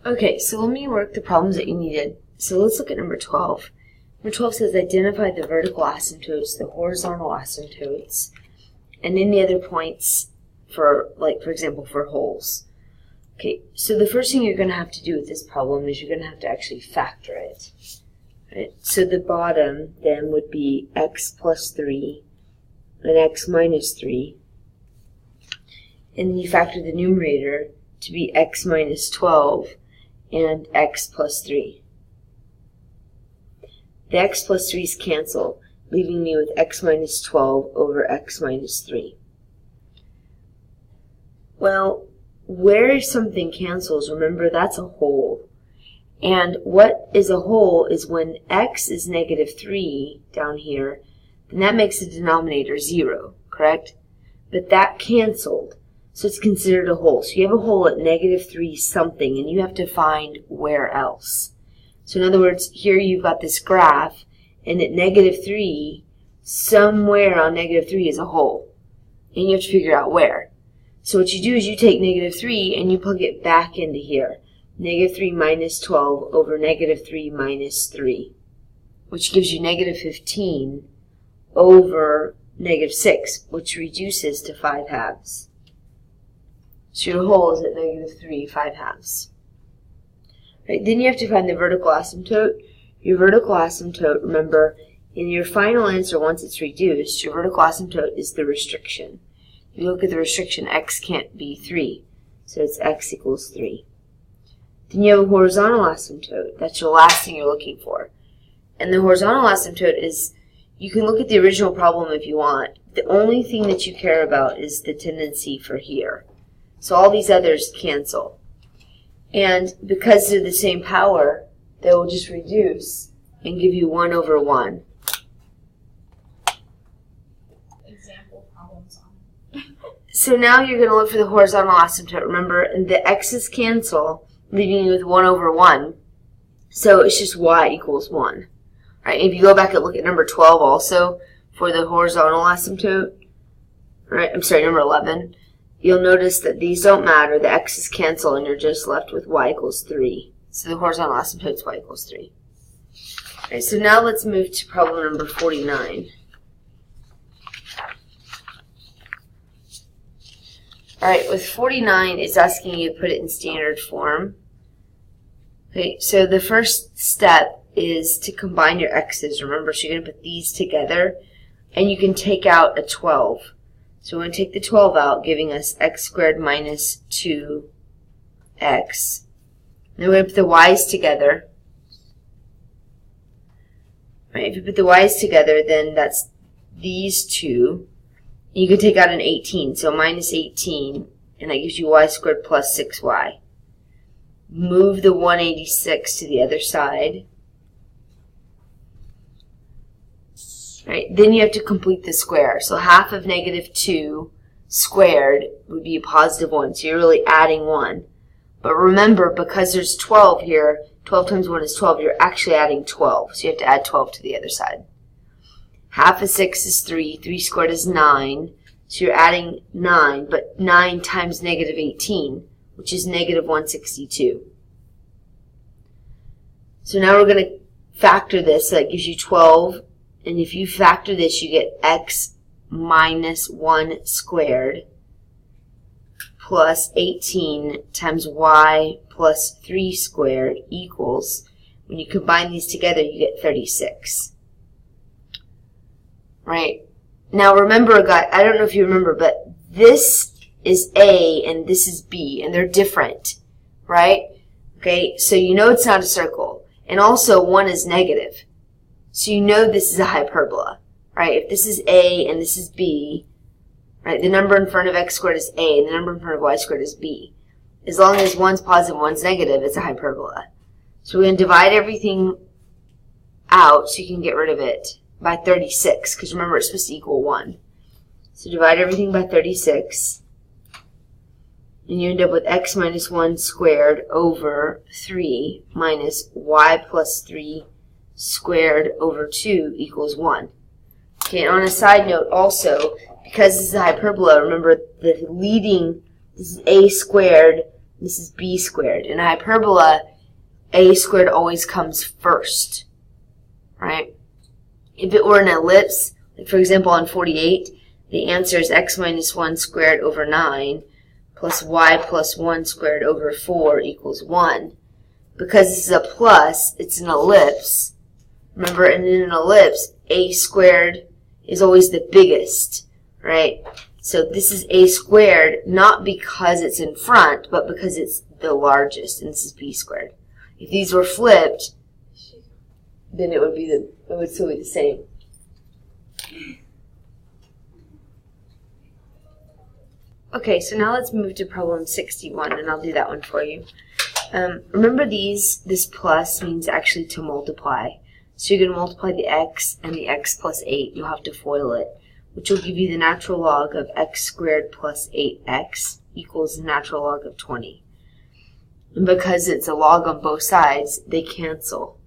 Okay, so let me work the problems that you needed. So let's look at number 12. Number 12 says identify the vertical asymptotes, the horizontal asymptotes, and any other points for, like, for example, for holes. Okay, so the first thing you're going to have to do with this problem is you're going to have to actually factor it. Right? So the bottom then would be x plus 3 and x minus 3. And then you factor the numerator to be x minus 12 and x plus 3. The x plus 3's cancel, leaving me with x minus 12 over x minus 3. Well, where something cancels, remember that's a hole. And what is a hole is when x is negative 3 down here, then that makes the denominator 0, correct? But that canceled, so it's considered a hole. So you have a hole at negative 3 something, and you have to find where else. So in other words, here you've got this graph, and at negative 3, somewhere on negative 3 is a hole. And you have to figure out where. So what you do is you take negative 3 and you plug it back into here. Negative 3 minus 12 over negative 3 minus 3, which gives you negative 15 over negative 6, which reduces to 5/2. So your hole is at negative 3 5/2. Right, then you have to find the vertical asymptote. Your vertical asymptote, remember, in your final answer, once it's reduced, your vertical asymptote is the restriction. If you look at the restriction, x can't be 3, so it's x equals 3. Then you have a horizontal asymptote. That's your last thing you're looking for. And the horizontal asymptote is, you can look at the original problem if you want. The only thing that you care about is the tendency for here. So all these others cancel. And because they're the same power, they will just reduce and give you 1 over 1. Example problems on. So now you're going to look for the horizontal asymptote. Remember, the x's cancel, leaving you with 1 over 1. So it's just y equals 1. Right? If you go back and look at number 12 also for the horizontal asymptote, right? I'm sorry, number 11. You'll notice that these don't matter. The x's cancel, and you're just left with y equals 3. So the horizontal asymptote is y equals 3. Okay, so now let's move to problem number 49. All right, with 49, it's asking you to put it in standard form. Okay, so the first step is to combine your x's. Remember, so you're going to put these together, and you can take out a 12. So we're going to take the 12 out, giving us x squared minus 2x. Then we're going to put the y's together. Right, if you put the y's together, then that's these two. You can take out an 18, so minus 18, and that gives you y squared plus 6y. Move the 186 to the other side. Right, then you have to complete the square. So half of negative 2 squared would be a positive 1. So you're really adding 1. But remember, because there's 12 here, 12 times 1 is 12, you're actually adding 12. So you have to add 12 to the other side. Half of 6 is 3. 3 squared is 9. So you're adding 9, but 9 times negative 18, which is negative 162. So now we're going to factor this. So that gives you 12. And if you factor this, you get x minus 1 squared plus 18 times y plus 3 squared equals, when you combine these together, you get 36. Right? Now remember, guys, I don't know if you remember, but this is A and this is B, and they're different. Right? Okay, so you know it's not a circle. And also, 1 is negative. So you know this is a hyperbola, right? If this is A and this is B, right, the number in front of x squared is A and the number in front of y squared is B. As long as one's positive and one's negative, it's a hyperbola. So we're going to divide everything out so you can get rid of it by 36, because remember it's supposed to equal 1. So divide everything by 36, and you end up with x minus 1 squared over 3 minus y plus 3 squared over 2 equals 1. Okay, and on a side note also, because this is a hyperbola, remember the leading, this is a squared This is b squared. In a hyperbola, a squared always comes first, right? If it were an ellipse, like for example on 48, the answer is x minus 1 squared over 9 plus y plus 1 squared over 4 equals 1. Because this is a plus, it's an ellipse. Remember, in an ellipse, a squared is always the biggest, right? So this is a squared, not because it's in front, but because it's the largest, and this is b squared. If these were flipped, then it would still be the same. Okay, so now let's move to problem 61, and I'll do that one for you. Remember this plus means actually to multiply. So you're going to multiply the x and the x plus 8. You'll have to FOIL it, which will give you the natural log of x squared plus 8x equals the natural log of 20. And because it's a log on both sides, they cancel.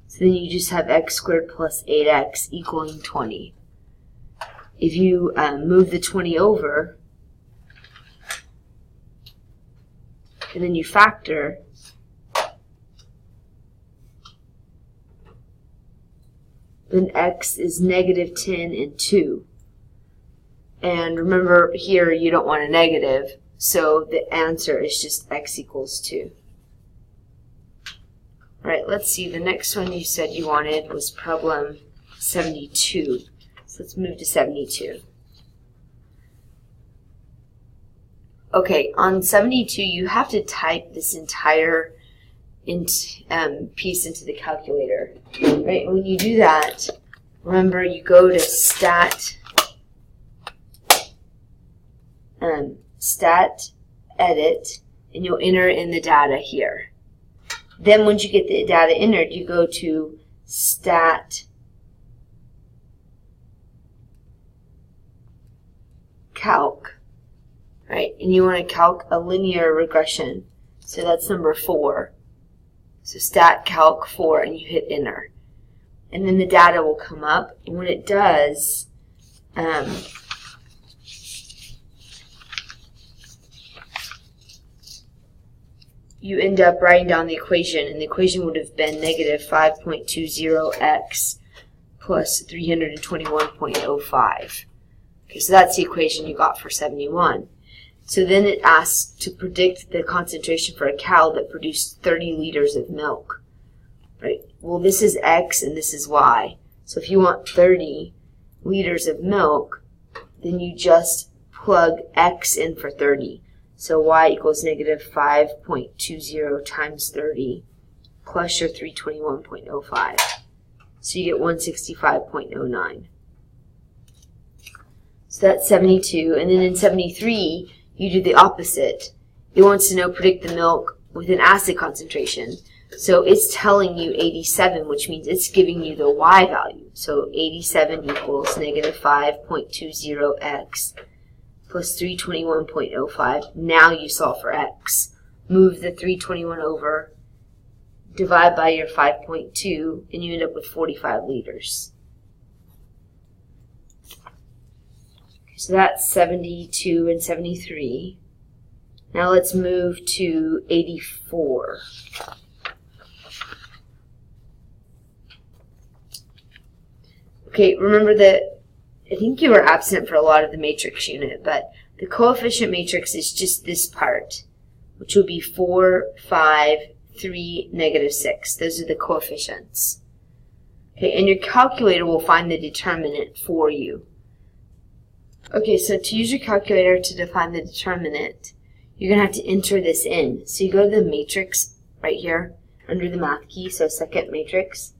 So then you just have x squared plus 8x equaling 20. If you move the 20 over, and then you factor, then x is negative 10 and 2. And remember, here you don't want a negative, so the answer is just x equals 2. All right, let's see. The next one you said you wanted was problem 72. So let's move to 72. Okay, on 72, you have to type this entire piece into the calculator. Right? When you do that, remember you go to stat edit, and you'll enter in the data here. Then once you get the data entered, you go to stat calc, right? And you want to calc a linear regression. So that's number 4. So stat calc 4, and you hit enter. And then the data will come up. And when it does, you end up writing down the equation, and the equation would have been negative 5.20x plus 321.05. Okay, so that's the equation you got for 71. So then it asks to predict the concentration for a cow that produced 30 liters of milk. Right? Well, this is x and this is y. So if you want 30 liters of milk, then you just plug x in for 30. So y equals negative 5.20 times 30 plus your 321.05. So you get 165.09. So that's 72. And then in 73, you do the opposite. It wants to know predict the milk with an acid concentration. So it's telling you 87, which means it's giving you the y value. So 87 equals negative 5.20x plus 321.05. Now you solve for x. Move the 321 over, divide by your 5.2, and you end up with 45 liters. So that's 72 and 73. Now let's move to 84. Okay, remember that I think you were absent for a lot of the matrix unit, but the coefficient matrix is just this part, which will be 4, 5, 3, negative 6. Those are the coefficients. Okay, and your calculator will find the determinant for you. Okay, so to use your calculator to define the determinant, you're going to have to enter this in. So you go to the matrix right here under the math key, so second matrix,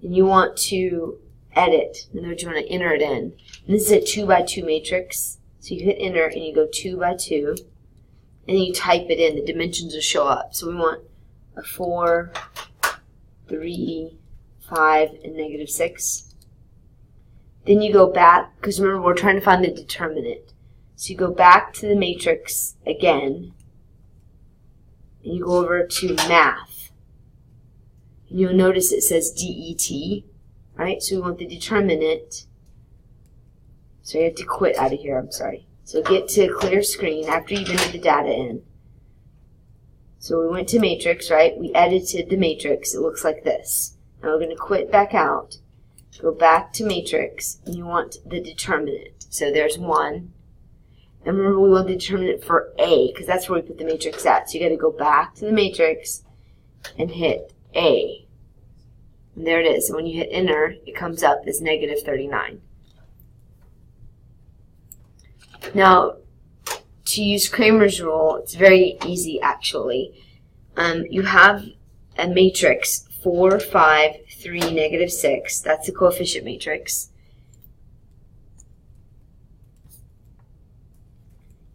and you want to edit. In other words, you want to enter it in. And this is a 2 by 2 matrix. So you hit enter and you go 2 by 2, and then you type it in. The dimensions will show up. So we want a 4, 3, 5, and negative 6. Then you go back, because remember we're trying to find the determinant. So you go back to the matrix again, and you go over to math. And you'll notice it says DET. Right, so we want the determinant. So you have to quit out of here, I'm sorry. So get to clear screen after you've entered the data in. So we went to matrix, right? We edited the matrix. It looks like this. Now we're going to quit back out. Go back to matrix, and you want the determinant. So there's 1. And remember, we want the determinant for A, because that's where we put the matrix at. So you got to go back to the matrix and hit A. And there it is. And when you hit enter, it comes up as negative 39. Now, to use Cramer's rule, it's very easy actually. You have a matrix 4, 5, 3, negative 6. That's the coefficient matrix.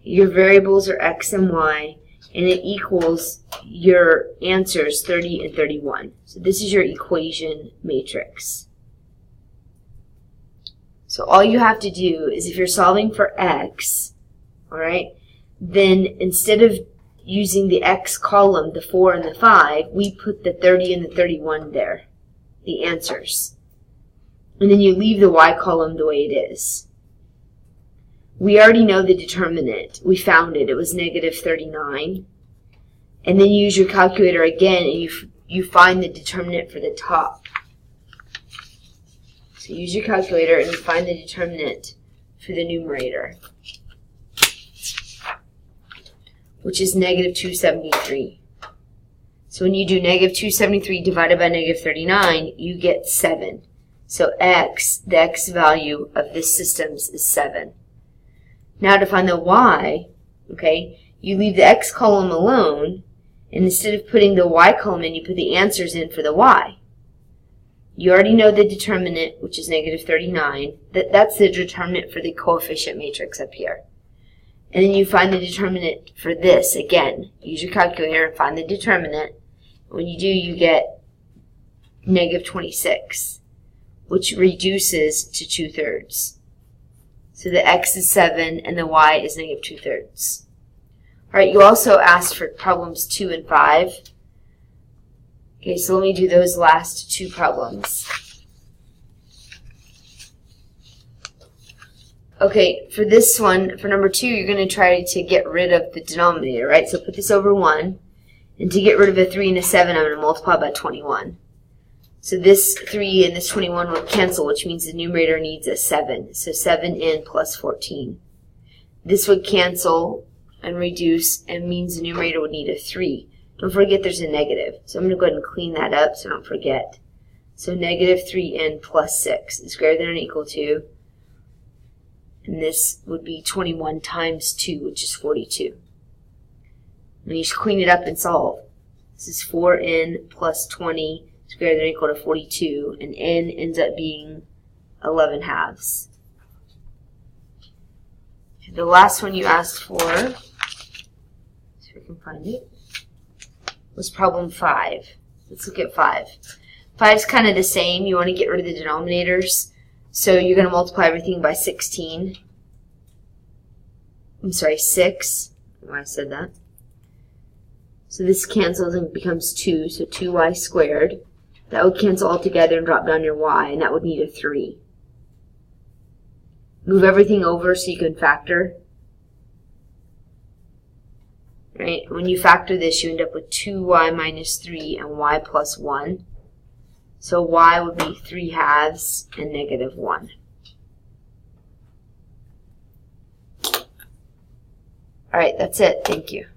Your variables are x and y, and it equals your answers 30 and 31. So this is your equation matrix. So all you have to do is, if you're solving for x, all right, then instead of using the x column, the 4 and the 5, we put the 30 and the 31 there, the answers. And then you leave the y column the way it is. We already know the determinant. We found it. It was negative 39. And then you use your calculator again, and you find the determinant for the top. So use your calculator and you find the determinant for the numerator, which is negative 273. So when you do negative 273 divided by negative 39, you get 7. So x, the x value of this system is 7. Now to find the y, okay, you leave the x column alone, and instead of putting the y column in, you put the answers in for the y. You already know the determinant, which is negative 39. That's the determinant for the coefficient matrix up here. And then you find the determinant for this. Again, use your calculator and find the determinant. When you do, you get negative 26, which reduces to 2/3. So the x is 7 and the y is negative 2/3. All right, you also asked for problems 2 and 5. Okay, so let me do those last 2 problems. Okay, for this one, for number 2, you're going to try to get rid of the denominator, right? So put this over 1. And to get rid of a 3 and a 7, I'm going to multiply by 21. So this 3 and this 21 will cancel, which means the numerator needs a 7. So 7n plus 14. This would cancel and reduce, and means the numerator would need a 3. Don't forget there's a negative. So I'm going to go ahead and clean that up so don't forget. So negative 3n plus 6 is greater than or equal to, and this would be 21 times 2, which is 42. And you just clean it up and solve. This is 4n plus 20 is greater than or equal to 42, and n ends up being 11 halves. The last one you asked for, so we can find it, was problem 5. Let's look at 5. 5 is kind of the same. You want to get rid of the denominators. So you're going to multiply everything by 16. I'm sorry, 6. Why I said that. So this cancels and becomes 2. So 2y squared. That would cancel all together and drop down your y, and that would need a 3. Move everything over so you can factor. Right? When you factor this, you end up with 2y minus 3 and y plus 1. So y would be 3 halves and negative 1. All right, that's it. Thank you.